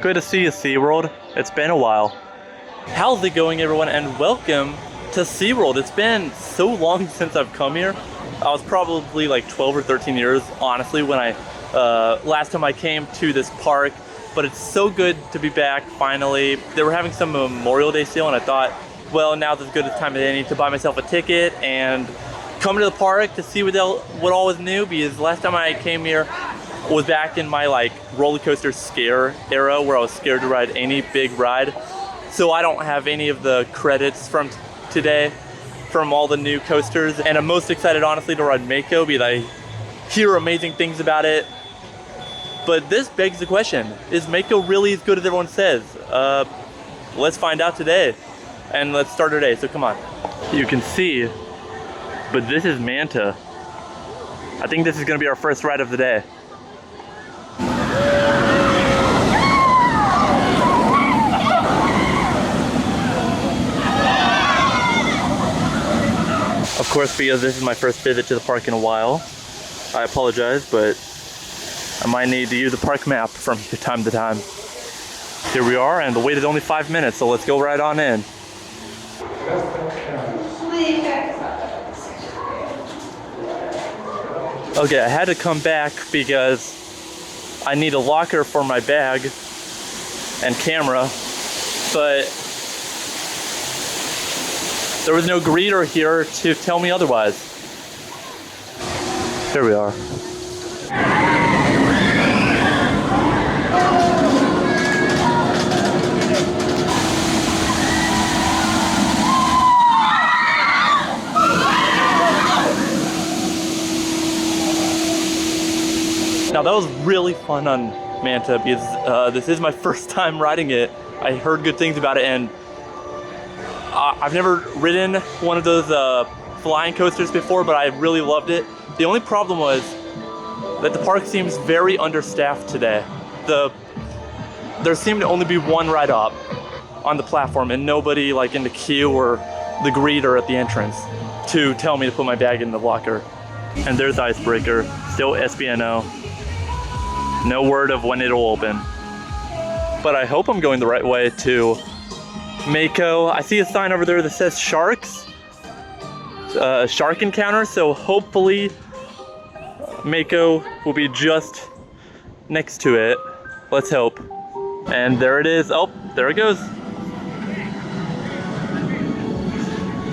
Good to see you, SeaWorld. It's been a while. How's it going, everyone, and welcome to SeaWorld. It's been so long since I've come here. I was probably like 12 or 13 years, honestly, when last time I came to this park. But it's so good to be back, finally. They were having some Memorial Day sale, and I thought, well, now's as good a time as any to buy myself a ticket and come to the park to see what all was new, because last time I came here was back in my like roller coaster scare era where I was scared to ride any big ride. So I don't have any of the credits from today from all the new coasters, and I'm most excited honestly to ride Mako because I hear amazing things about it. But this begs the question, is Mako really as good as everyone says? Let's find out today, and let's start our day, so come on. You can see, but this is Manta. I think this is gonna be our first ride of the day. Of course, because this is my first visit to the park in a while, I apologize, but I might need to use the park map from time to time. Here we are, and the wait is only 5 minutes, so let's go right on in. Okay, I had to come back because I need a locker for my bag and camera, but there was no greeter here to tell me otherwise. Here we are. Now that was really fun on Manta because this is my first time riding it. I heard good things about it, and I've never ridden one of those flying coasters before, but I really loved it. The only problem was that the park seems very understaffed today. There seemed to only be one ride up on the platform and nobody like in the queue or the greeter at the entrance to tell me to put my bag in the locker. And there's Icebreaker, still SBNO. No word of when it'll open. But I hope I'm going the right way to Mako. I see a sign over there that says sharks, shark encounter, so hopefully Mako will be just next to it. Let's hope. And there it is. Oh, there it goes.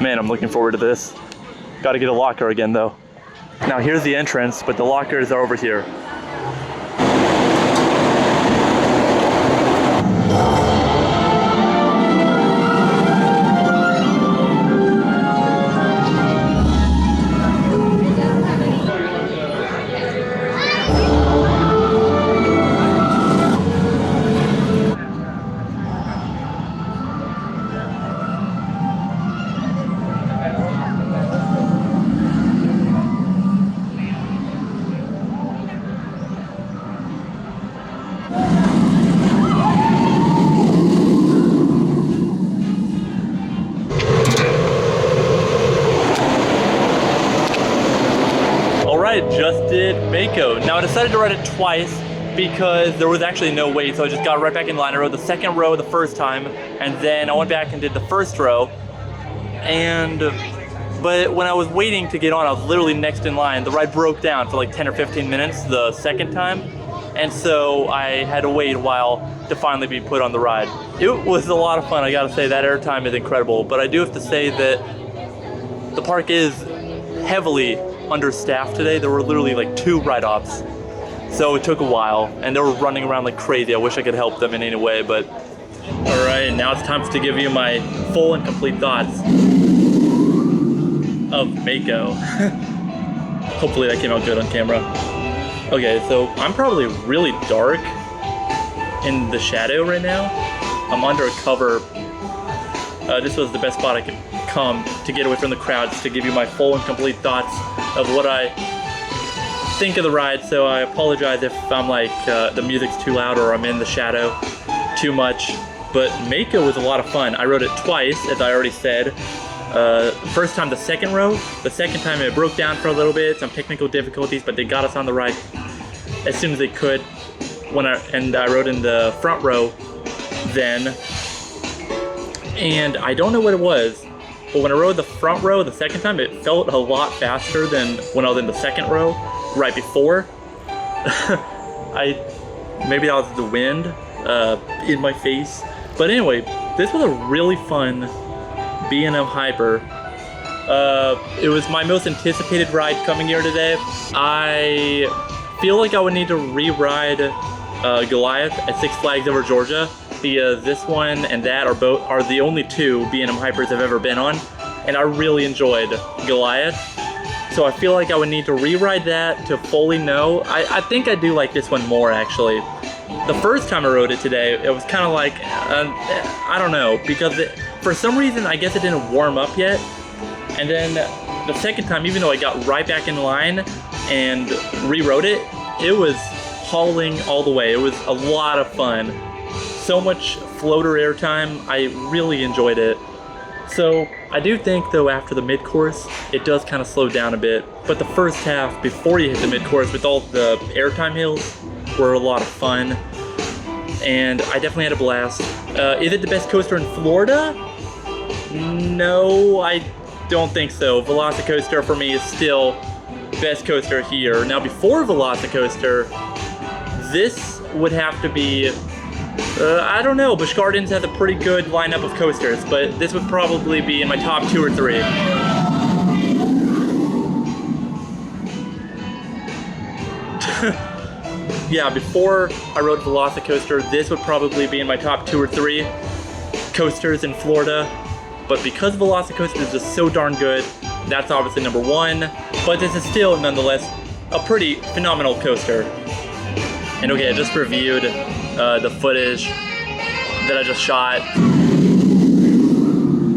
Man, I'm looking forward to this. Got to get a locker again though. Now here's the entrance, but the lockers are over here. Just did Mako. Now I decided to ride it twice because there was actually no wait, so I just got right back in line. I rode the second row the first time, and then I went back and did the first row. But when I was waiting to get on, I was literally next in line. The ride broke down for like 10 or 15 minutes the second time, and so I had to wait a while to finally be put on the ride. It was a lot of fun, I gotta say. That airtime is incredible, but I do have to say that the park is heavily understaffed today. There were literally like 2 ride-offs, so it took a while, and they were running around like crazy. I wish I could help them in any way, but all right, now it's time to give you my full and complete thoughts of Mako. Hopefully that came out good on camera. Okay, so I'm probably really dark in the shadow right now. I'm under a cover. This was the best spot I could come to get away from the crowds to give you my full and complete thoughts of what I think of the ride. So I apologize if I'm like the music's too loud or I'm in the shadow too much, but Mako was a lot of fun. I rode it twice, as I already said. First time the second row, the second time it broke down for a little bit, some technical difficulties, but they got us on the ride as soon as they could. I rode in the front row then, and I don't know what it was, but when I rode the front row the second time, it felt a lot faster than when I was in the second row right before. Maybe that was the wind in my face. But anyway, this was a really fun B&M Hyper. It was my most anticipated ride coming here today. I feel like I would need to re-ride Goliath at Six Flags Over Georgia, because this one and that are the only two B&M Hypers I've ever been on, and I really enjoyed Goliath. So I feel like I would need to re-ride that to fully know. I think I do like this one more, actually. The first time I rode it today, it was kind of like, I don't know, because for some reason, I guess it didn't warm up yet. And then the second time, even though I got right back in line and re-rode it, it was hauling all the way. It was a lot of fun. So much floater airtime. I really enjoyed it. So I do think, though, after the mid-course, it does kind of slow down a bit. But the first half, before you hit the mid-course, with all the airtime hills, were a lot of fun. And I definitely had a blast. Is it the best coaster in Florida? No, I don't think so. Velocicoaster for me is still best coaster here. Now, before Velocicoaster, this would have to be, I don't know, Busch Gardens has a pretty good lineup of coasters, but this would probably be in my top 2 or 3. Yeah, before I rode Velocicoaster, this would probably be in my top 2 or 3 coasters in Florida. But because Velocicoaster is just so darn good, that's obviously number 1. But this is still, nonetheless, a pretty phenomenal coaster. And okay, I just reviewed the footage that I just shot.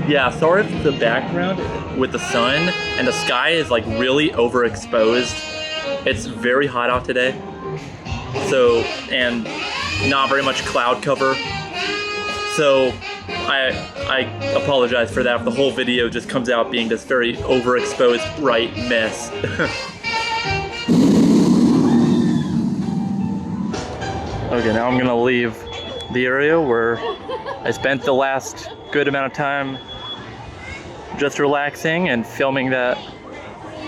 Yeah, sorry if the background with the sun and the sky is like really overexposed. It's very hot out today. So, and not very much cloud cover. So I apologize for that if the whole video just comes out being this very overexposed bright mess. Okay, now I'm gonna leave the area where I spent the last good amount of time just relaxing and filming that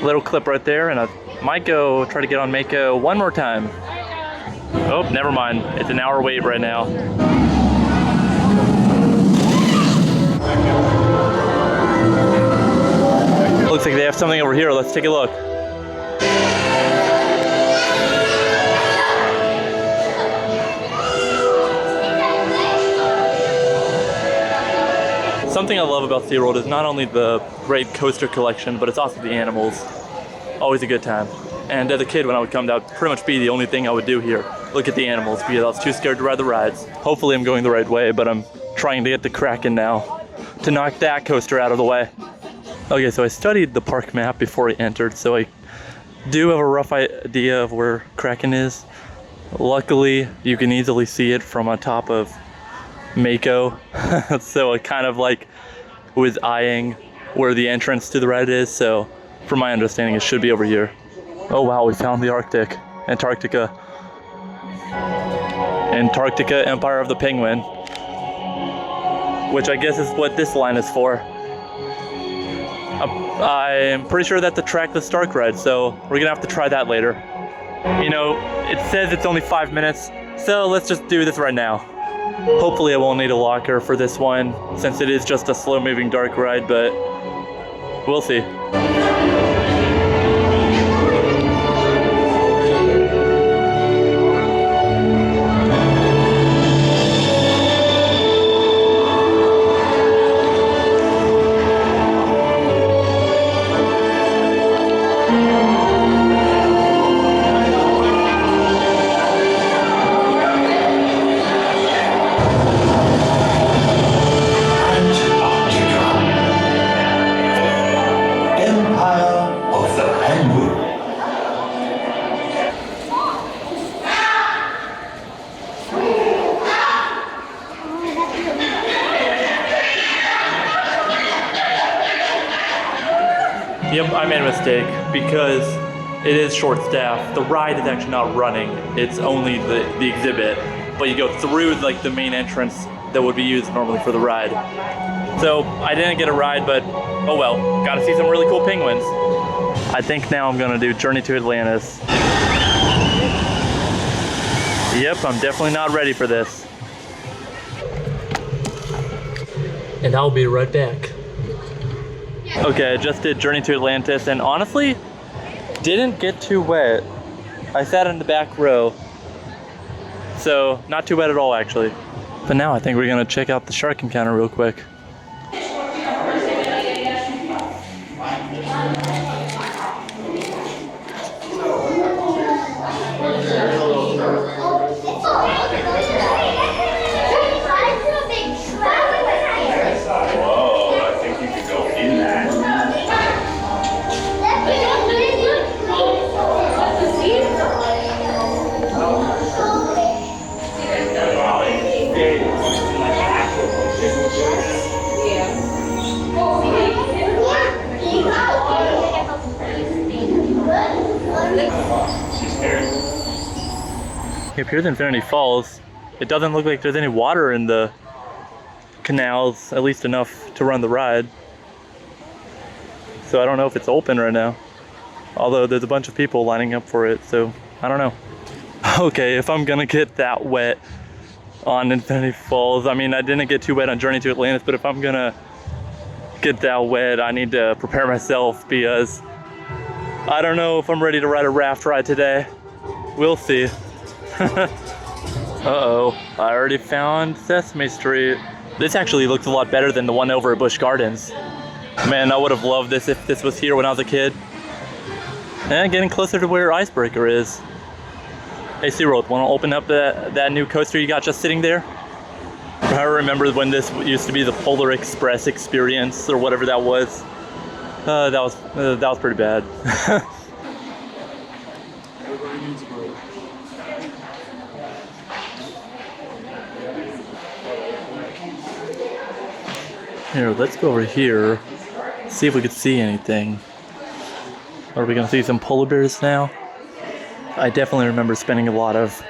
little clip right there, and I might go try to get on Mako one more time. Oh, never mind. It's an hour wait right now. Looks like they have something over here. Let's take a look. Something I love about SeaWorld is not only the great coaster collection, but it's also the animals. Always a good time. And as a kid, when I would come, that would pretty much be the only thing I would do here. Look at the animals, because I was too scared to ride the rides. Hopefully I'm going the right way, but I'm trying to get the Kraken now to knock that coaster out of the way. Okay, so I studied the park map before I entered, so I do have a rough idea of where Kraken is. Luckily, you can easily see it from on top of Mako. So I kind of like was eyeing where the entrance to the ride is, so from my understanding, it should be over here. Oh wow, we found the Antarctica. Antarctica Empire of the Penguin, which I guess is what this line is for. I'm pretty sure that's the trackless Stark ride, so we're gonna have to try that later. You know, it says it's only 5 minutes, so let's just do this right now. Hopefully I won't need a locker for this one, since it is just a slow-moving dark ride, but we'll see. Yep, I made a mistake because it is short staffed. The ride is actually not running. It's only the exhibit, but you go through like the main entrance that would be used normally for the ride. So I didn't get a ride, but oh well. Got to see some really cool penguins. I think now I'm gonna do Journey to Atlantis. Yep, I'm definitely not ready for this. And I'll be right back. Okay, I just did Journey to Atlantis, and honestly, didn't get too wet. I sat in the back row, so not too wet at all actually. But now I think we're gonna check out the shark encounter real quick. Up here's Infinity Falls. It doesn't look like there's any water in the canals, at least enough to run the ride. So I don't know if it's open right now. Although there's a bunch of people lining up for it, so I don't know. Okay, if I'm gonna get that wet on Infinity Falls, I mean, I didn't get too wet on Journey to Atlantis, but if I'm gonna get that wet, I need to prepare myself because I don't know if I'm ready to ride a raft ride today. We'll see. Uh-oh, I already found Sesame Street. This actually looks a lot better than the one over at Busch Gardens. Man, I would have loved this if this was here when I was a kid. And getting closer to where Icebreaker is. Hey SeaWorld, want to open up that new coaster you got just sitting there? I remember when this used to be the Polar Express experience or whatever that was. That was pretty bad. Here, let's go over here, see if we could see anything. Are we gonna see some polar bears now? I definitely remember spending a lot of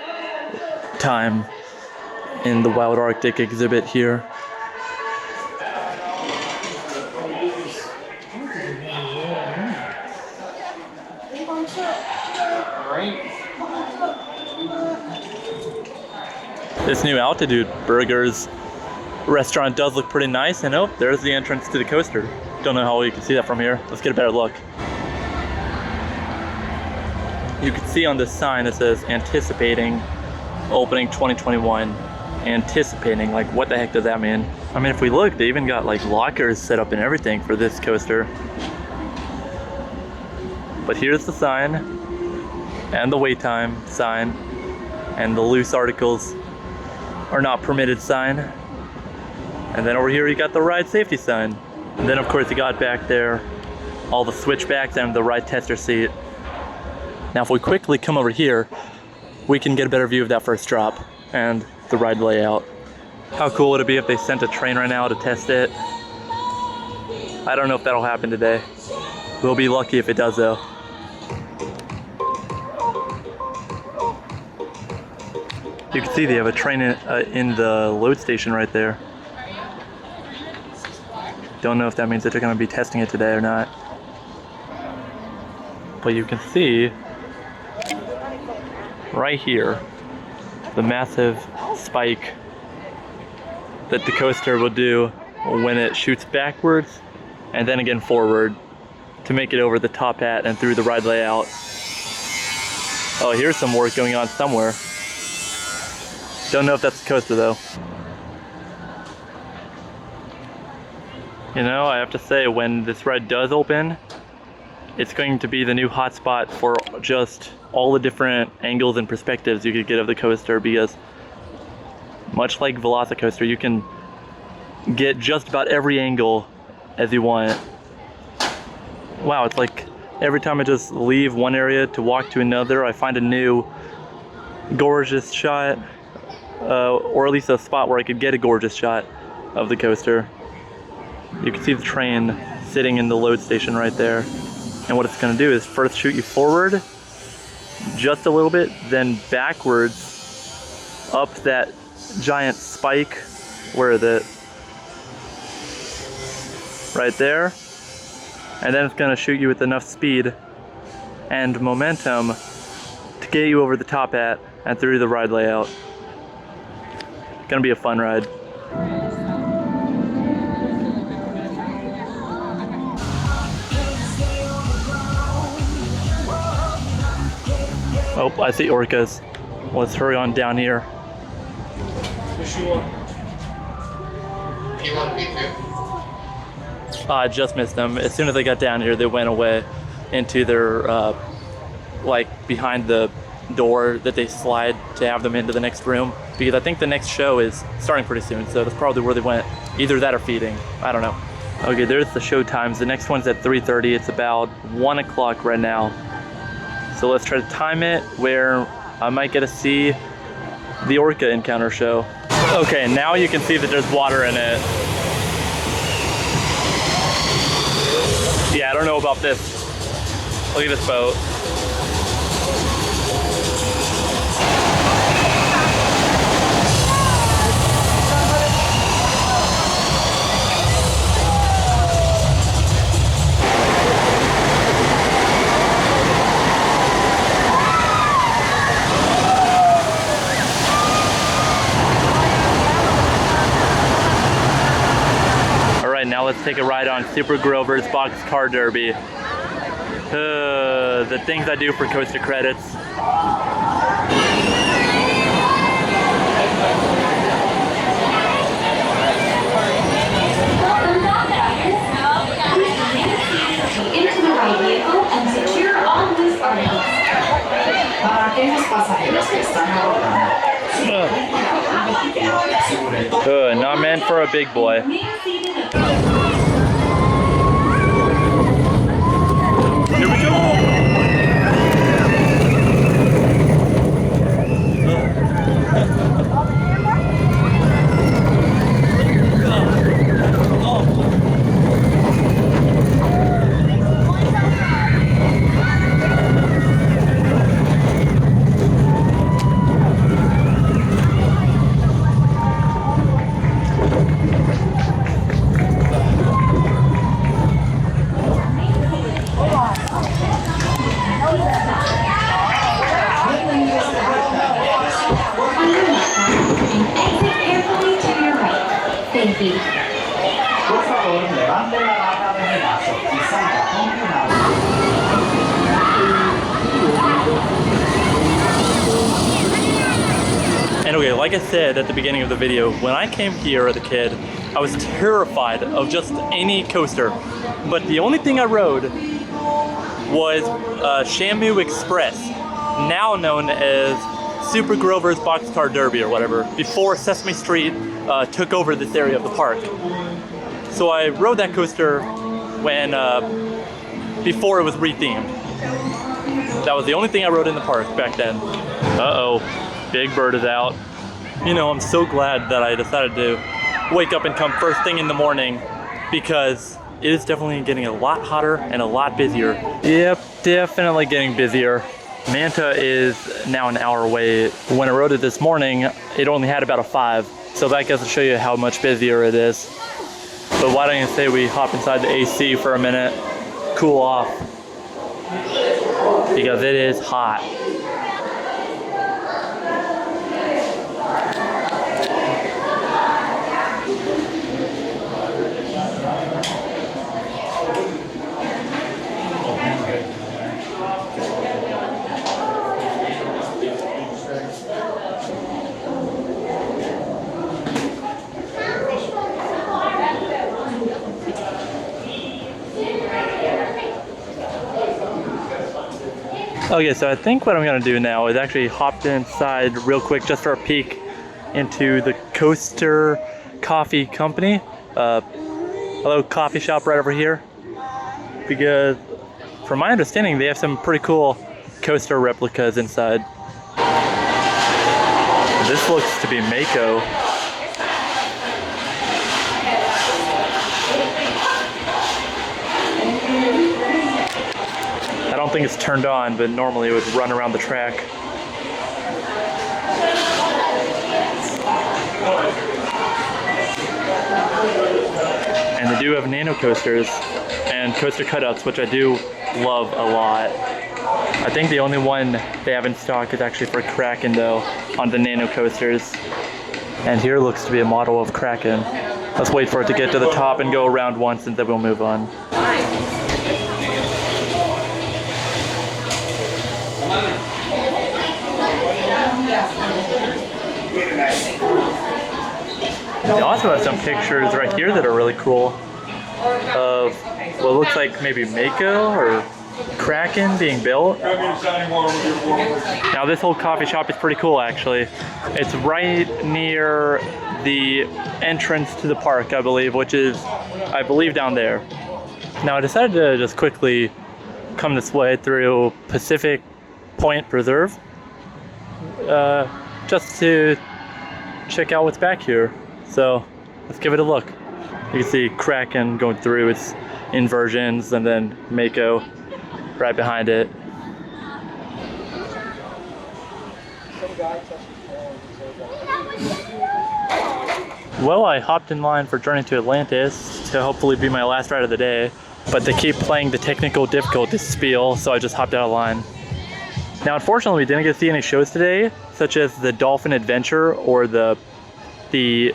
time in the Wild Arctic exhibit here. This new Altitude Burgers restaurant does look pretty nice, and oh, there's the entrance to the coaster. Don't know how you can see that from here. Let's get a better look. You can see on this sign it says anticipating opening 2021. Anticipating, like what the heck does that mean? I mean, if we look, they even got like lockers set up and everything for this coaster. But here's the sign, and the wait time sign, and the loose articles are not permitted sign. And then over here you got the ride safety sign. And then of course you got back there all the switchbacks and the ride tester seat. Now if we quickly come over here, we can get a better view of that first drop and the ride layout. How cool would it be if they sent a train right now to test it? I don't know if that'll happen today. We'll be lucky if it does though. You can see they have a train in the load station right there. Don't know if that means that they're going to be testing it today or not. But you can see right here the massive spike that the coaster will do when it shoots backwards and then again forward to make it over the top hat and through the ride layout. Oh, here's some work going on somewhere. Don't know if that's the coaster though. You know, I have to say, when this ride does open, it's going to be the new hotspot for just all the different angles and perspectives you could get of the coaster, because much like Velocicoaster, you can get just about every angle as you want. Wow, it's like every time I just leave one area to walk to another, I find a new gorgeous shot, or at least a spot where I could get a gorgeous shot of the coaster. You can see the train sitting in the load station right there. And what it's gonna do is first shoot you forward just a little bit, then backwards up that giant spike where right there. And then it's gonna shoot you with enough speed and momentum to get you over the top at and through the ride layout. Gonna be a fun ride. Oh, I see orcas. Let's hurry on down here. I just missed them. As soon as they got down here, they went away into their, like behind the door that they slide to have them into the next room. Because I think the next show is starting pretty soon, so that's probably where they went. Either that or feeding, I don't know. Okay, there's the show times. The next one's at 3:30. It's about 1 o'clock right now. So let's try to time it where I might get to see the orca encounter show. Okay, now you can see that there's water in it. Yeah, I don't know about this. Look at this boat. Now let's take a ride on Super Grover's Boxcar Derby. The things I do for coaster credits. Into the right vehicle and secure all loose articles. Para aquellos pasajeros que están ahorrando. Not meant for a big boy. Here we go! And okay, like I said at the beginning of the video, when I came here as a kid, I was terrified of just any coaster. But the only thing I rode was Shamu Express, now known as Super Grover's Boxcar Derby or whatever, before Sesame Street took over this area of the park. So I rode that coaster when before it was rethemed. That was the only thing I rode in the park back then. Uh-oh, Big Bird is out. You know, I'm so glad that I decided to wake up and come first thing in the morning because it is definitely getting a lot hotter and a lot busier. Yep, definitely getting busier. Manta is now an hour away. When I rode it this morning, it only had about a 5. So that goes to show you how much busier it is. But why don't you say we hop inside the AC for a minute, cool off, because it is hot. Okay, so I think what I'm gonna do now is actually hop inside real quick just for a peek into the Coaster Coffee Company. Hello, coffee shop right over here. Because from my understanding, they have some pretty cool coaster replicas inside. This looks to be Mako. think it's turned on, but normally it would run around the track. And they do have nano coasters and coaster cutouts, which I do love a lot. I think the only one they have in stock is actually for Kraken though, on the nano coasters. And here looks to be a model of Kraken. Let's wait for it to get to the top and go around once, and then we'll move on. They also have some pictures right here that are really cool of what looks like maybe Mako or Kraken being built. Now this whole coffee shop is pretty cool actually. It's right near the entrance to the park, I believe, which is, I believe, down there. Now I decided to just quickly come this way through Pacific Point Preserve just to check out what's back here. So let's give it a look. You can see Kraken going through its inversions and then Mako right behind it. Well, I hopped in line for Journey to Atlantis to hopefully be my last ride of the day, but they keep playing the technical difficulty spiel, so I just hopped out of line. Now, unfortunately, we didn't get to see any shows today, such as the Dolphin Adventure or the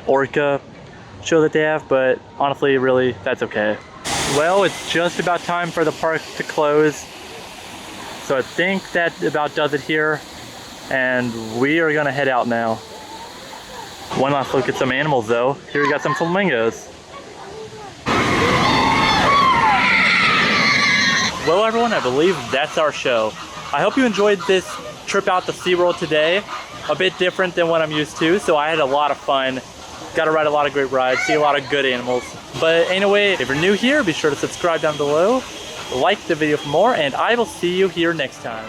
Orca show that they have, but honestly, really, that's okay. Well, it's just about time for the park to close, so I think that about does it here, and we are gonna head out now. One last look at some animals though. Here we got some flamingos. Well everyone, I believe that's our show. I hope you enjoyed this trip out to SeaWorld today. A bit different than what I'm used to, so I had a lot of fun. Got to ride a lot of great rides, see a lot of good animals. But anyway, if you're new here, be sure to subscribe down below, like the video for more, and I will see you here next time.